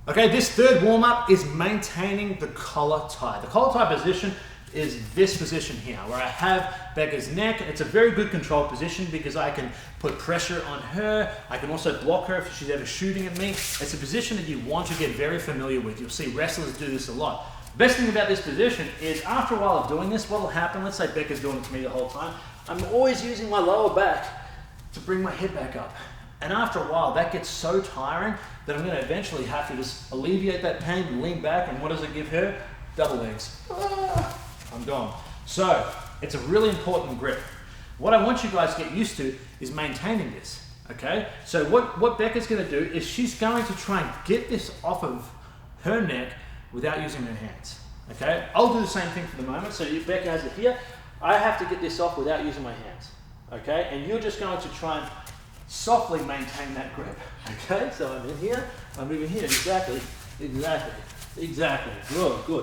Okay, this third warm-up is maintaining the collar tie. The collar tie position is this position here, where I have Becca's neck. It's a very good control position because I can put pressure on her. I can also block her if she's ever shooting at me. It's a position that you want to get very familiar with. You'll see wrestlers do this a lot. Best thing about this position is after a while of doing this, what will happen, let's say Becca's doing it to me the whole time, I'm always using my lower back to bring my head back up. And after a while, that gets so tiring that I'm going to eventually have to just alleviate that pain and lean back. And what does it give her? Double legs. I'm gone. So it's a really important grip. What I want you guys to get used to is maintaining this. Okay? So what Becca's going to do is she's going to try and get this off of her neck without using her hands. Okay? I'll do the same thing for the moment. So Becca has it here. I have to get this off without using my hands. Okay? And you're just going to try and softly maintain that grip. Okay? So I'm in here, I'm moving here. Exactly. Good.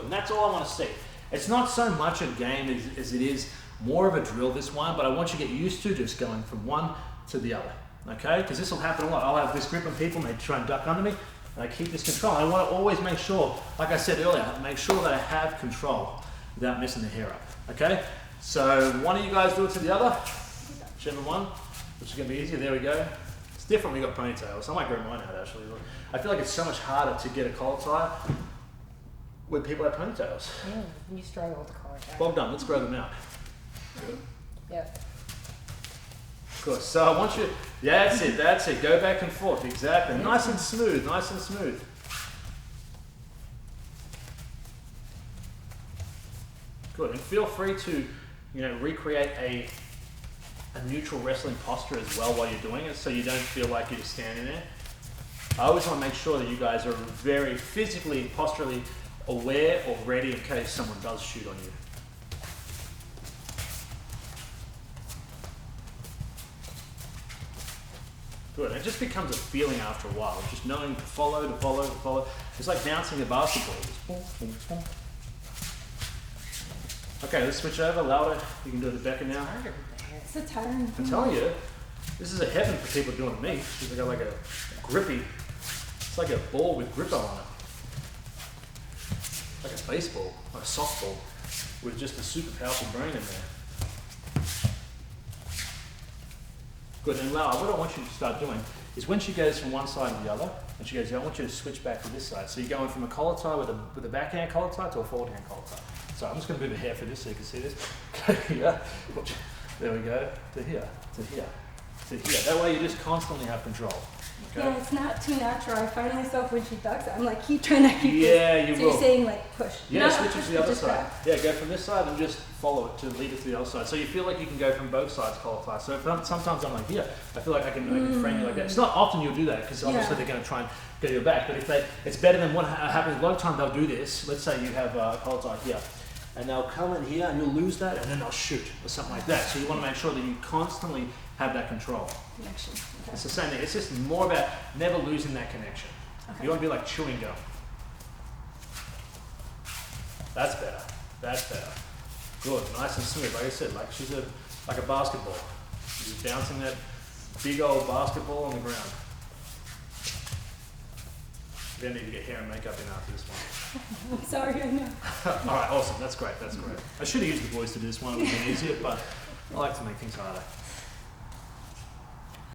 And that's all I want to see. It's not so much a game as it is more of a drill, this one, but I want you to get used to just going from one to the other. Okay? Because this will happen a lot. I'll have this grip on people and they try and duck under me, and I keep this control. I want to always make sure, like I said earlier, make sure that I have control without messing the hair up. Okay? So one of you guys do it to the other, whichever one, which is going to be easier. There we go. It's different when we got ponytails. I might grow mine out actually. I feel like it's so much harder to get a collar tie when people have ponytails. You struggle with the collar tie. Well done. Let's grow them out. Good. Yeah. Good. So I want you. Yeah, that's it. Go back and forth. Exactly. Nice and smooth. Good. And feel free to, recreate a neutral wrestling posture as well while you're doing it, so you don't feel like you're just standing there. I always want to make sure that you guys are very physically and posturally aware or ready in case someone does shoot on you. Good. And it just becomes a feeling after a while, just knowing to follow. It's like bouncing a basketball. Just boom, boom, boom. Okay, let's switch over. Louder. You can do the Becca now. It's so tiring. I'm telling you, this is a heaven for people doing it to me. They got like a grippy, it's like a ball with gripper on it. Like a baseball, like a softball, with just a super powerful brain in there. Good, and Lau, what I want you to start doing is when she goes from one side to the other, and she goes, I want you to switch back to this side. So you're going from a collar tie with a backhand collar tie to a forward-hand collar tie. So I'm just going to move the hair for this so you can see this. Okay, here. There we go. To here, to here, to here. That way you just constantly have control. Okay? Yeah, it's not too natural. I find myself when she ducks, I'm like, trying to keep Yeah, this. you will. So you're saying like push. Yeah, No, switch it push, to the other just side. back. Yeah, go from this side and just follow it to lead it to the other side. So you feel like you can go from both sides collar tie. So sometimes I'm like, here, I feel like I can frame you like that. It's not often you'll do that because obviously they're going to try and get your back. But it's better than what happens. A lot of time they'll do this. Let's say you have a collar tie here. And they'll come in here and you'll lose that and then they'll shoot or something like that. So you want to make sure that you constantly have that control. Connection. Okay. It's the same thing. It's just more about never losing that connection. Okay. You want to be like chewing gum. That's better. Good, nice and smooth. Like I said, like she's like a basketball. She's bouncing that big old basketball on the ground. You don't need to get hair and makeup in after this one. I'm sorry, I know. All right, awesome. That's great. I should have used the boys to do this one. It would have been easier, but I like to make things harder.